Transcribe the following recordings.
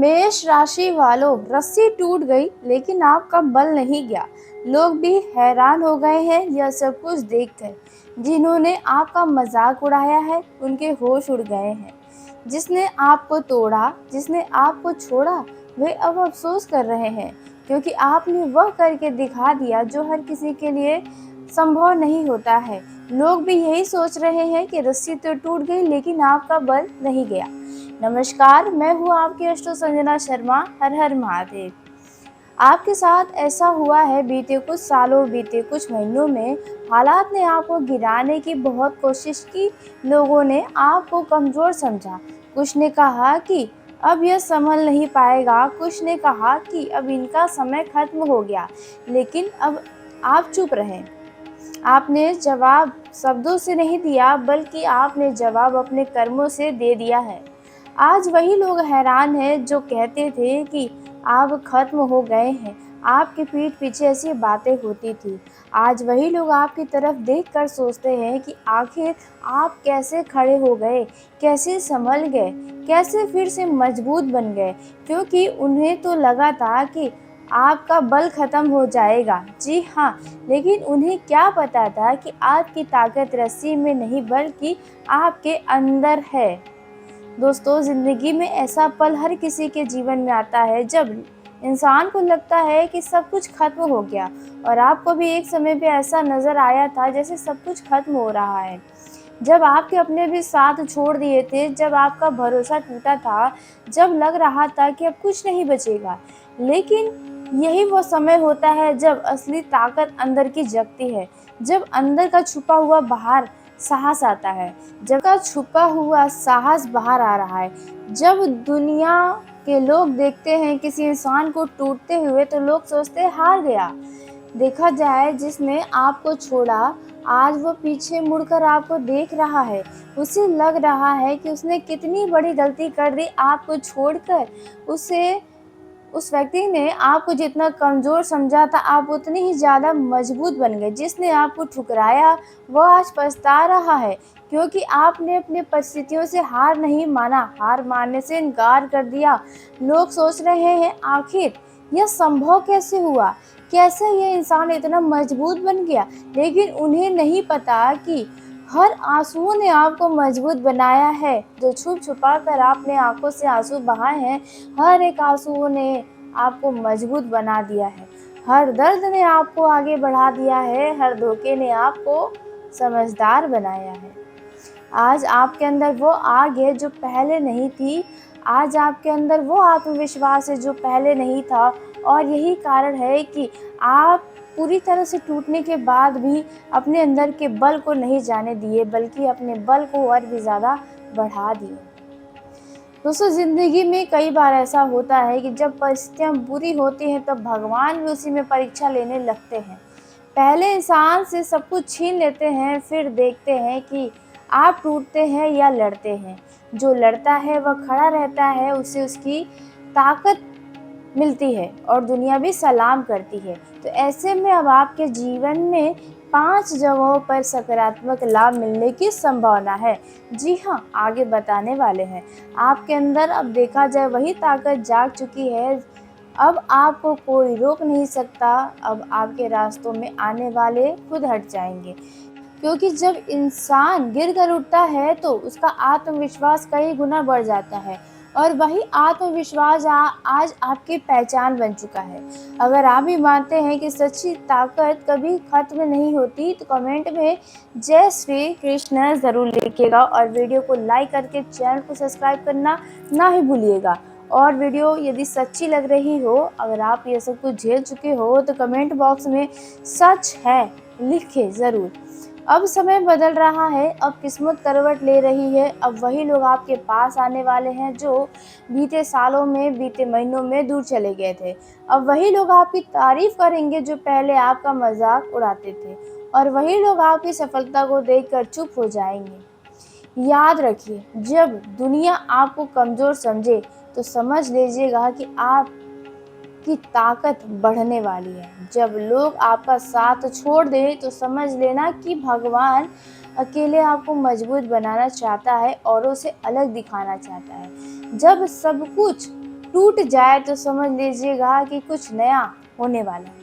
मेष राशि वालों, रस्सी टूट गई लेकिन आपका बल नहीं गया। लोग भी हैरान हो गए हैं यह सब कुछ देखकर। जिन्होंने आपका मजाक उड़ाया है उनके होश उड़ गए हैं। जिसने आपको तोड़ा, जिसने आपको छोड़ा, वे अब अफसोस कर रहे हैं क्योंकि आपने वह करके दिखा दिया जो हर किसी के लिए संभव नहीं होता है। लोग भी यही सोच रहे हैं कि रस्सी तो टूट गई लेकिन आपका बल नहीं गया। नमस्कार, मैं हूँ आपकी एस्ट्रो संजना शर्मा। हर हर महादेव। आपके साथ ऐसा हुआ है बीते कुछ सालों, बीते कुछ महीनों में हालात ने आपको गिराने की बहुत कोशिश की। लोगों ने आपको कमजोर समझा। कुछ ने कहा कि अब यह संभल नहीं पाएगा, कुछ ने कहा कि अब इनका समय खत्म हो गया। लेकिन अब आप चुप रहे। आपने जवाब शब्दों से नहीं दिया बल्कि आपने जवाब अपने कर्मों से दे दिया है। आज वही लोग हैरान हैं जो कहते थे कि आप खत्म हो गए हैं। आपके पीठ पीछे ऐसी बातें होती थी। आज वही लोग आपकी तरफ देखकर सोचते हैं कि आखिर आप कैसे खड़े हो गए, कैसे संभल गए, कैसे फिर से मजबूत बन गए। क्योंकि उन्हें तो लगा था कि आपका बल खत्म हो जाएगा। जी हाँ, लेकिन उन्हें क्या पता था कि आपकी ताकत रस्सी में नहीं बल्कि आपके अंदर है। दोस्तों, जिंदगी में ऐसा पल हर किसी के जीवन में आता है जब इंसान को लगता है कि सब कुछ खत्म हो गया। और आपको भी एक समय पे ऐसा नजर आया था जैसे सब कुछ खत्म हो रहा है। जब आपके अपने भी साथ छोड़ दिए थे, जब आपका भरोसा टूटा था, जब लग रहा था कि अब कुछ नहीं बचेगा। लेकिन यही वो समय होता है जब असली ताकत अंदर की जगती है, जब अंदर का छुपा हुआ बाहर साहस आता है, जब का छुपा हुआ साहस बाहर आ रहा है। जब दुनिया के लोग देखते हैं किसी इंसान को टूटते हुए तो लोग सोचते हैं हार गया। देखा जाए, जिसने आपको छोड़ा आज वो पीछे मुड़कर आपको देख रहा है। उसे लग रहा है कि उसने कितनी बड़ी गलती कर दी आपको छोड़कर। उस व्यक्ति ने आपको जितना कमज़ोर समझा था, आप उतनी ही ज़्यादा मजबूत बन गए। जिसने आपको ठुकराया वह आज पछता रहा है क्योंकि आपने अपने परिस्थितियों से हार नहीं माना, हार मानने से इनकार कर दिया। लोग सोच रहे हैं आखिर यह संभव कैसे हुआ, कैसे यह इंसान इतना मजबूत बन गया। लेकिन उन्हें नहीं पता कि हर आंसुओं ने आपको मजबूत बनाया है। जो छुप छुपा कर आपने आंखों से आंसू बहाए हैं, हर एक आंसुओं ने आपको मजबूत बना दिया है। हर दर्द ने आपको आगे बढ़ा दिया है, हर धोखे ने आपको समझदार बनाया है। आज आपके अंदर वो आग है जो पहले नहीं थी। आज आपके अंदर वो आत्मविश्वास है जो पहले नहीं था। और यही कारण है कि आप पूरी तरह से टूटने के बाद भी अपने अंदर के बल को नहीं जाने दिए बल्कि अपने बल को और भी ज़्यादा बढ़ा दिए। दोस्तों, ज़िंदगी में कई बार ऐसा होता है कि जब परिस्थितियाँ बुरी होती हैं तब भगवान भी उसी में परीक्षा लेने लगते हैं। पहले इंसान से सब कुछ छीन लेते हैं, फिर देखते हैं कि आप टूटते हैं या लड़ते हैं। जो लड़ता है वह खड़ा रहता है, उसे उसकी ताकत मिलती है और दुनिया भी सलाम करती है। तो ऐसे में अब आपके जीवन में 5 जगहों पर सकारात्मक लाभ मिलने की संभावना है। जी हाँ, आगे बताने वाले हैं। आपके अंदर अब देखा जाए वही ताकत जाग चुकी है। अब आपको कोई रोक नहीं सकता। अब आपके रास्तों में आने वाले खुद हट जाएंगे। क्योंकि जब इंसान गिर कर उठता है तो उसका आत्मविश्वास कई गुना बढ़ जाता है। और वही आत्मविश्वास आज आपकी पहचान बन चुका है। अगर आप भी मानते हैं कि सच्ची ताकत कभी खत्म नहीं होती तो कमेंट में जय श्री कृष्ण ज़रूर लिखिएगा और वीडियो को लाइक करके चैनल को सब्सक्राइब करना ना ही भूलिएगा। और वीडियो यदि सच्ची लग रही हो, अगर आप ये सब कुछ झेल चुके हो तो कमेंट बॉक्स में सच है लिखे ज़रूर। अब समय बदल रहा है, अब किस्मत करवट ले रही है। अब वही लोग आपके पास आने वाले हैं जो बीते सालों में, बीते महीनों में दूर चले गए थे। अब वही लोग आपकी तारीफ करेंगे जो पहले आपका मजाक उड़ाते थे। और वही लोग आपकी सफलता को देखकर चुप हो जाएंगे। याद रखिए, जब दुनिया आपको कमज़ोर समझे तो समझ लीजिएगा कि आप की ताकत बढ़ने वाली है। जब लोग आपका साथ छोड़ दें तो समझ लेना कि भगवान अकेले आपको मजबूत बनाना चाहता है, औरों से अलग दिखाना चाहता है। जब सब कुछ टूट जाए तो समझ लीजिएगा कि कुछ नया होने वाला है।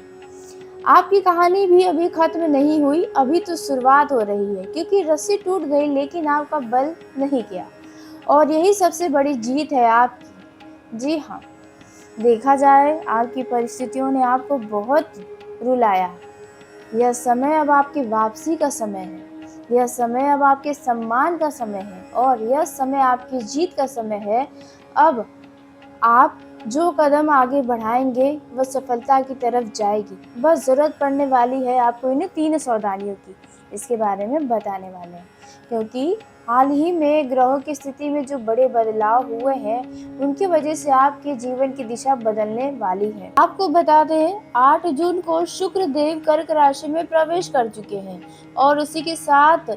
आपकी कहानी भी अभी खत्म नहीं हुई, अभी तो शुरुआत हो रही है, क्योंकि रस्सी टूट गई लेकिन आपका बल नहीं गया, और यही सबसे बड़ी जीत है आपकी। जी हाँ, देखा जाए आपकी परिस्थितियों ने आपको बहुत रुलाया। यह समय अब आपकी वापसी का समय है। यह समय अब आपके सम्मान का समय है, और यह समय आपकी जीत का समय है। अब आप जो कदम आगे बढ़ाएंगे वह सफलता की तरफ जाएगी। बस ज़रूरत पड़ने वाली है आपको इन्हें 3 सावधानियों की। इसके बारे में बताने वाले हैं, क्योंकि हाल ही में ग्रहों की स्थिति में जो बड़े बदलाव हुए हैं, उनकी वजह से आपके जीवन की दिशा बदलने वाली है। आपको बता दें, 8 जून को शुक्र देव कर्क राशि में प्रवेश कर चुके हैं, और उसी के साथ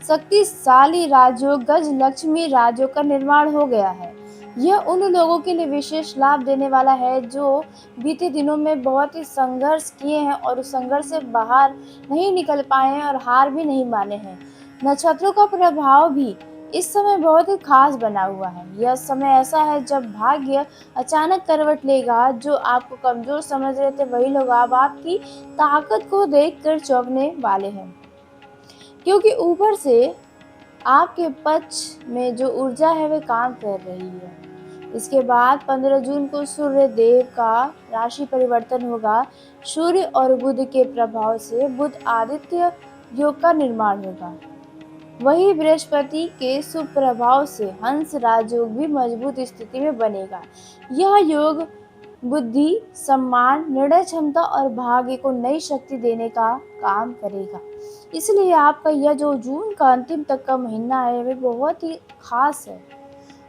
शक्तिशाली राजयोग गज लक्ष्मी राजयोग का निर्माण हो गया है। यह उन लोगों के लिए विशेष लाभ देने वाला है जो बीते दिनों में बहुत ही संघर्ष किए हैं और उस संघर्ष से बाहर नहीं निकल पाए हैं और हार भी नहीं माने हैं। नक्षत्रों का प्रभाव भी इस समय बहुत ही खास बना हुआ है। यह समय ऐसा है जब भाग्य अचानक करवट लेगा। जो आपको कमजोर समझ रहे थे वही लोग अब आपकी ताकत को देखकर चौंकने वाले हैं, क्योंकि ऊपर से आपके पक्ष में जो ऊर्जा है वे काम कर रही है। इसके बाद 15 जून को सूर्य देव का राशि परिवर्तन होगा। सूर्य और बुध के प्रभाव से बुध आदित्य योग का निर्माण होगा। वही बृहस्पति के शुभ प्रभाव से हंस राजयोग भी मजबूत स्थिति में बनेगा। यह योग बुद्धि, सम्मान, निर्णय क्षमता और भाग्य को नई शक्ति देने का काम करेगा। इसलिए आपका यह जो जून का अंतिम तक का महीना है वे बहुत ही खास है।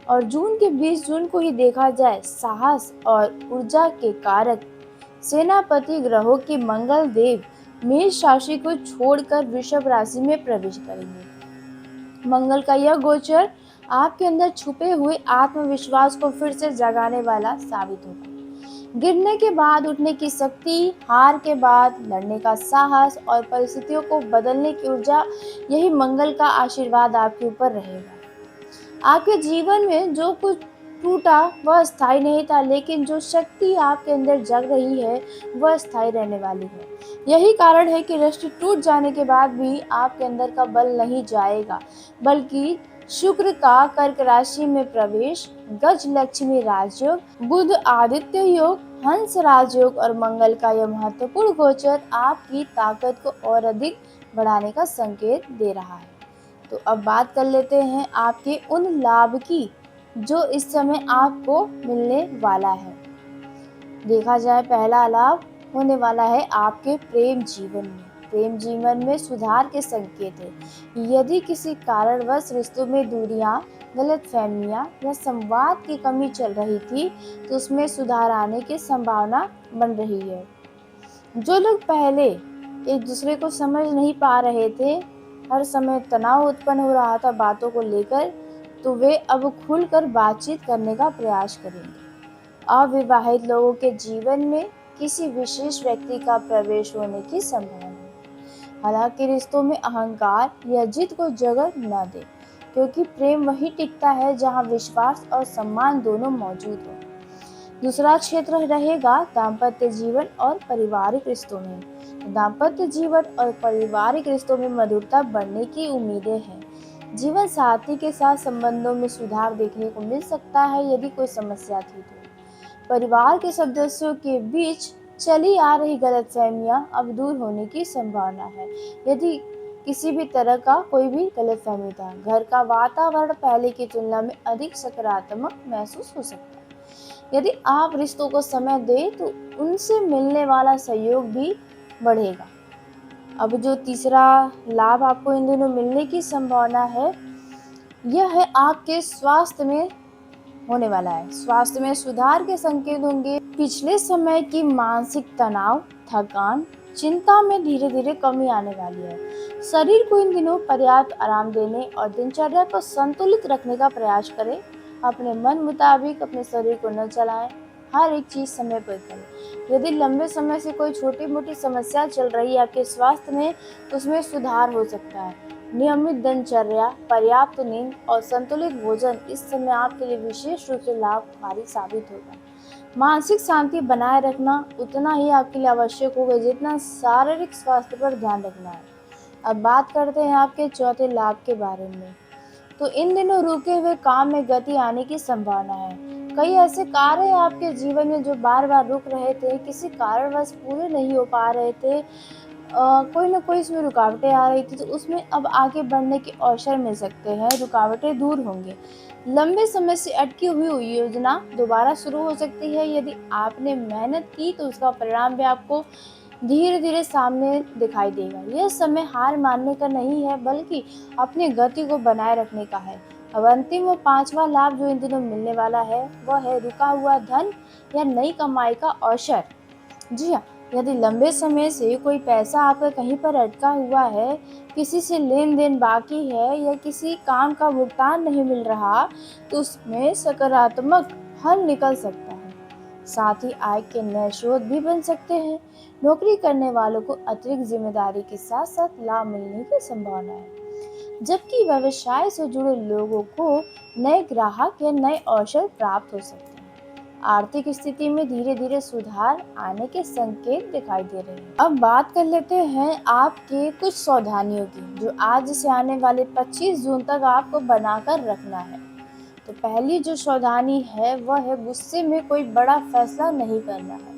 और जून के 20 जून को ही देखा जाए, साहस और ऊर्जा के कारक सेनापति ग्रहों के मंगल देव मेष राशि को छोड़कर वृषभ राशि में प्रवेश करेंगे। मंगल का यह गोचर आपके अंदर छुपे हुए आत्मविश्वास को फिर से जगाने वाला साबित होगा। गिरने के बाद उठने की शक्ति, हार के बाद लड़ने का साहस और परिस्थितियों को बदलने की ऊर्जा, यही मंगल का आशीर्वाद आपके ऊपर रहेगा। आपके जीवन में जो कुछ टूटा वह स्थायी नहीं था, लेकिन जो शक्ति आपके अंदर जग रही है वह स्थायी रहने वाली है। यही कारण है कि रस्सी टूट जाने के बाद भी आपके अंदर का बल नहीं जाएगा, बल्कि शुक्र का कर्क राशि में प्रवेश, गज लक्ष्मी राजयोग, बुध आदित्य योग, हंस राजयोग और मंगल का यह महत्वपूर्ण गोचर आपकी ताकत को और अधिक बढ़ाने का संकेत दे रहा है। तो अब बात कर लेते हैं आपके उन लाभ की जो इस समय आपको मिलने वाला है। देखा जाए, पहला लाभ होने वाला है आपके प्रेम जीवन में। प्रेम जीवन में सुधार के संकेत है। यदि किसी कारणवश रिश्तों में दूरियां, गलतफहमियां या संवाद की कमी चल रही थी, तो उसमें सुधार आने की संभावना बन रही है। जो लोग पहले एक दूसरे को समझ नहीं पा रहे थे, हर समय तनाव उत्पन्न हो रहा था बातों को लेकर, तो वे अब खुलकर बातचीत करने का प्रयास करेंगे। अविवाहित लोगों के जीवन में किसी विशेष व्यक्ति का प्रवेश होने की संभावना है। हालांकि रिश्तों में अहंकार या जिद को जगह न दे, क्योंकि प्रेम वही टिकता है जहां विश्वास और सम्मान दोनों मौजूद हो। दूसरा क्षेत्र रहेगा दाम्पत्य जीवन और पारिवारिक रिश्तों में। दाम्पत्य जीवन और पारिवारिक रिश्तों में मधुरता बढ़ने की उम्मीदें हैं। जीवन साथी के साथ संबंधों में सुधार देखने को मिल सकता है। यदि कोई समस्या थी तो परिवार के सदस्यों के बीच चली आ रही गलतफहमियां अब दूर होने की संभावना है। यदि किसी भी तरह का कोई भी गलतफहमी था, घर का वातावरण पहले की तुलना में अधिक सकारात्मक महसूस हो सकता है। यदि आप रिश्तों को समय दें तो उनसे मिलने वाला सहयोग भी बढ़ेगा। अब जो तीसरा लाभ आपको इन दिनों मिलने की संभावना है, यह है आपके स्वास्थ्य में होने वाला है। स्वास्थ्य में सुधार के संकेत होंगे। पिछले समय की मानसिक तनाव, थकान, चिंता में धीरे धीरे कमी आने वाली है। शरीर को इन दिनों पर्याप्त आराम देने और दिनचर्या को संतुलित रखने का प्रयास करें। अपने मन मुताबिक अपने शरीर को न चलाएं, हर एक चीज समय पर करें। यदि लंबे समय से कोई छोटी मोटी समस्या चल रही है आपके स्वास्थ्य में, तो उसमें सुधार हो सकता है। नियमित दिनचर्या, पर्याप्त नींद और संतुलित भोजन इस समय आपके लिए विशेष रूप से लाभकारी साबित होगा। मानसिक शांति बनाए रखना उतना ही आपके लिए आवश्यक होगा जितना शारीरिक स्वास्थ्य पर ध्यान रखना है। अब बात करते हैं आपके चौथे लाभ के बारे में। तो इन दिनों रुके हुए काम में गति आने की संभावना है। कई ऐसे कार्य हैं आपके जीवन में जो बार बार रुक रहे थे, किसी कारणवश पूरे नहीं हो पा रहे थे, कोई ना कोई इसमें रुकावटें आ रही थी, तो उसमें अब आगे बढ़ने के अवसर मिल सकते हैं, रुकावटें दूर होंगी। लंबे समय से अटकी हुई योजना दोबारा शुरू हो सकती है। यदि आपने मेहनत की तो उसका परिणाम भी आपको धीरे धीरे सामने दिखाई देगा। यह समय हार मानने का नहीं है, बल्कि अपनी गति को बनाए रखने का है। अब अंतिम और पांचवा लाभ जो इन दिनों मिलने वाला है वह है रुका हुआ धन या नई कमाई का अवसर। जी हाँ, यदि लंबे समय से कोई पैसा आपका कहीं पर अटका हुआ है, किसी से लेन देन बाकी है या किसी काम का भुगतान नहीं मिल रहा, तो उसमें सकारात्मक हल निकल सकता है। साथ ही आय के नए स्रोत भी बन सकते हैं। नौकरी करने वालों को अतिरिक्त जिम्मेदारी के साथ साथ लाभ मिलने की संभावना है, जबकि व्यवसाय से जुड़े लोगों को नए ग्राहक या नए अवसर प्राप्त हो सकते हैं। आर्थिक स्थिति में धीरे धीरे सुधार आने के संकेत दिखाई दे रहे हैं। अब बात कर लेते हैं आपके कुछ सावधानियों की, जो आज से आने वाले 25 जून तक आपको बनाकर रखना है। तो पहली जो सावधानी है वह है गुस्से में कोई बड़ा फैसला नहीं करना है।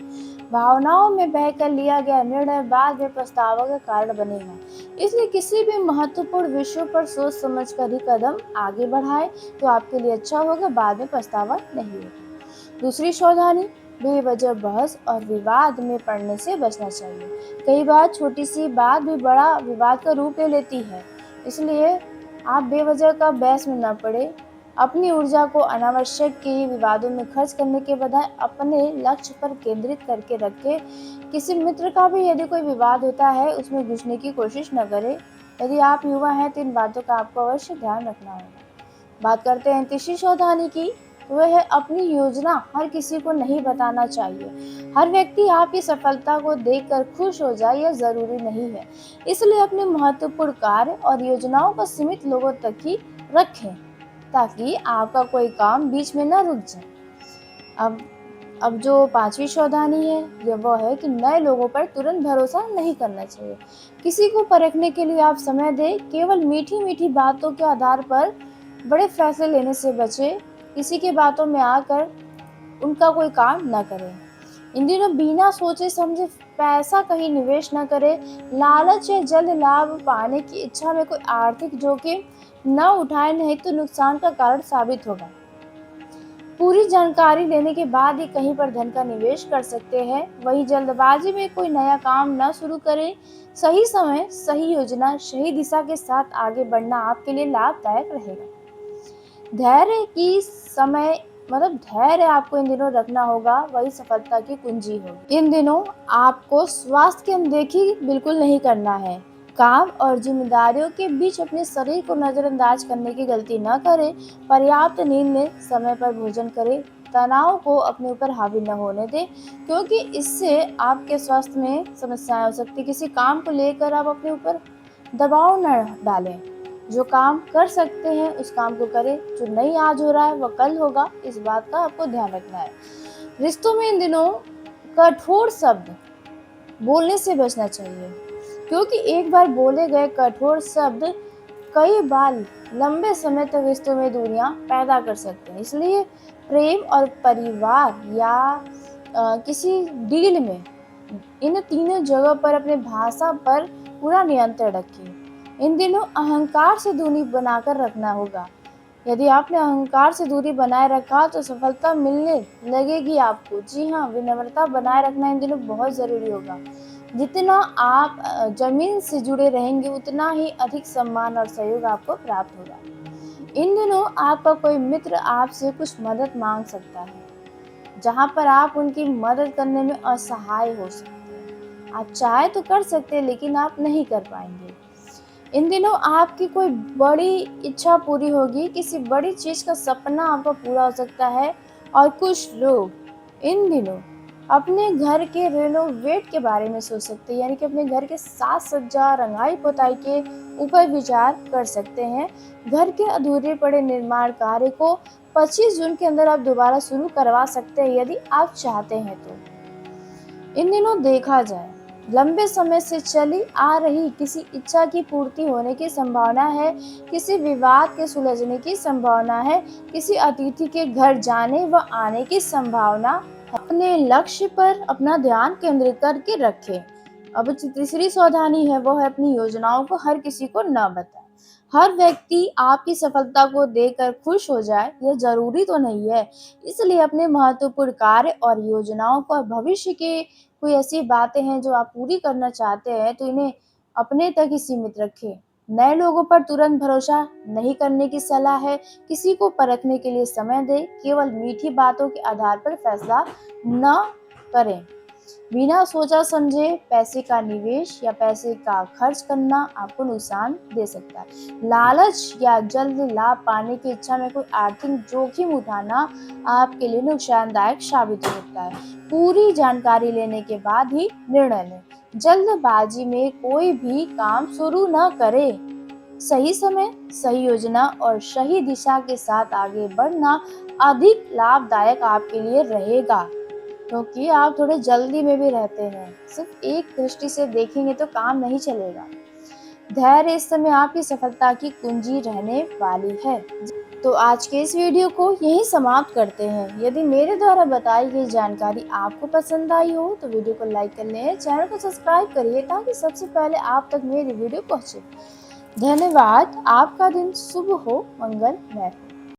भावनाओं में बहकर लिया गया निर्णय बाद में पछतावा का कारण बनेगा। इसलिए किसी भी महत्वपूर्ण विषयों पर सोच समझ कर ही कदम आगे बढ़ाएं तो आपके लिए अच्छा होगा, बाद में पछतावा नहीं होगा। दूसरी सावधानी, बेवजह बहस और विवाद में पड़ने से बचना चाहिए। कई बार छोटी सी बात भी बड़ा विवाद का रूप ले लेती है, इसलिए आप बेवजह का बहस में न पड़े। अपनी ऊर्जा को अनावश्यक के विवादों में खर्च करने के बजाय अपने लक्ष्य पर केंद्रित करके रखें। किसी मित्र का भी यदि कोई विवाद होता है उसमें घुसने की कोशिश न करें। यदि आप युवा हैं तो इन बातों का आपको अवश्य ध्यान रखना होगा। बात करते हैं तीसरी सावधानी की, वह है अपनी योजना हर किसी को नहीं बताना चाहिए। हर व्यक्ति आपकी सफलता को देखकर खुश हो जाए यह जरूरी नहीं है। इसलिए अपने महत्वपूर्ण कार्य और योजनाओं को सीमित लोगों तक ही रखें, ताकि आपका कोई काम बीच में न रुक जाए। अब जो पांचवी सावधानी है ये वो है कि नए लोगों पर तुरंत भरोसा नहीं करना चाहिए। किसी को परखने के लिए आप समय दें। केवल मीठी मीठी बातों के आधार पर बड़े फैसले लेने से बचें। किसी की बातों में आकर उनका कोई काम न करें। इन दिनों बिना सोचे समझे पैसा कहीं निवेश न करें। लालच या जल्द लाभ पाने की इच्छा में कोई आर्थिक जोखिम न उठाए, नहीं तो नुकसान का कारण साबित होगा। पूरी जानकारी लेने के बाद ही कहीं पर धन का निवेश कर सकते हैं। वहीं जल्दबाजी में कोई नया काम न शुरू करें। सही समय, सही योजना, सही दिशा के साथ आगे बढ़ना आपके लिए लाभदायक रहेगा। धैर्य की समय धैर्य आपको इन दिनों रखना होगा, वही सफलता की कुंजी होगी। इन दिनों आपको स्वास्थ्य की अनदेखी बिल्कुल नहीं करना है। काम और जिम्मेदारियों के बीच अपने शरीर को नजरअंदाज करने की गलती न करें। पर्याप्त नींद लें, समय पर भोजन करें, तनाव को अपने ऊपर हावी न होने दें, क्योंकि इससे आपके स्वास्थ्य में समस्याएं हो सकती है। किसी काम को लेकर आप अपने ऊपर दबाव न डालें। जो काम कर सकते हैं उस काम को करें, जो नहीं आज हो रहा है वह कल होगा, इस बात का आपको ध्यान रखना है। रिश्तों में इन दिनों कठोर शब्द बोलने से बचना चाहिए, क्योंकि एक बार बोले गए कठोर शब्द कई बार लंबे समय तक रिश्तों में दूरियां पैदा कर सकते हैं। इसलिए प्रेम और परिवार या किसी डील में इन तीनों जगह पर अपने भाषा पर पूरा नियंत्रण रखिए। इन दिनों अहंकार से दूरी बनाकर रखना होगा। यदि आपने अहंकार से दूरी बनाए रखा तो सफलता मिलने लगेगी आपको। जी हाँ, विनम्रता बनाए रखना इन दिनों बहुत ज़रूरी होगा। जितना आप जमीन से जुड़े रहेंगे उतना ही अधिक सम्मान और सहयोग आपको प्राप्त होगा। इन दिनों आपका कोई मित्र आपसे कुछ मदद मांग सकता है, जहाँ पर आप उनकी मदद करने में असहाय हो सकते हैं। आप चाहे तो कर सकते हैं, लेकिन आप नहीं कर पाएंगे। इन दिनों आपकी कोई बड़ी इच्छा पूरी होगी, किसी बड़ी चीज़ का सपना आपका पूरा हो सकता है। और कुछ लोग इन दिनों अपने घर के रेनोवेट के बारे में सोच सकते हैं, यानी कि अपने घर के साज सज्जा रंगाई पुताई के ऊपर विचार कर सकते हैं। घर के अधूरे पड़े निर्माण कार्य को 25 जून के अंदर आप दोबारा शुरू करवा सकते हैं यदि आप चाहते हैं तो। इन दिनों देखा जाए, लंबे समय से चली आ रही किसी इच्छा की पूर्ति होने की संभावना है, किसी विवाद के सुलझने की संभावना है, किसी अतिथि के घर जाने व आने की संभावना है। अपने लक्ष्य पर अपना ध्यान केंद्रित करके रखें। अब तीसरी सावधानी है वो है अपनी योजनाओं को हर किसी को न बताएं। हर व्यक्ति आपकी सफलता को देखकर खुश हो जाए यह जरूरी तो नहीं है। इसलिए अपने महत्वपूर्ण कार्य और योजनाओं को भविष्य के कोई ऐसी बातें हैं जो आप पूरी करना चाहते हैं तो इन्हें अपने तक ही सीमित रखें। नए लोगों पर तुरंत भरोसा नहीं करने की सलाह है। किसी को परखने के लिए समय दें। केवल मीठी बातों के आधार पर फैसला न करें। बिना सोचा समझे पैसे का निवेश या पैसे का खर्च करना आपको नुकसान दे सकता है। लालच या जल्द लाभ पाने की इच्छा में कोई आर्थिक जोखिम उठाना आपके लिए नुकसानदायक साबित हो सकता है। पूरी जानकारी लेने के बाद ही निर्णय लें। जल्दबाजी में कोई भी काम शुरू न करें। सही समय, सही योजना और सही दिशा के साथ आगे बढ़ना अधिक लाभदायक आपके लिए रहेगा, क्योंकि आप थोड़े जल्दी में भी रहते हैं। सिर्फ एक दृष्टि से देखेंगे तो काम नहीं चलेगा। धैर्य इस समय आपकी सफलता की कुंजी रहने वाली है। तो आज के इस वीडियो को यहीं समाप्त करते हैं। यदि मेरे द्वारा बताई गई जानकारी आपको पसंद आई हो तो वीडियो को लाइक कर लें, चैनल को सब्सक्राइब करिए ताकि सबसे पहले आप तक मेरी वीडियो पहुंचे। धन्यवाद। आपका दिन शुभ हो, मंगलमय।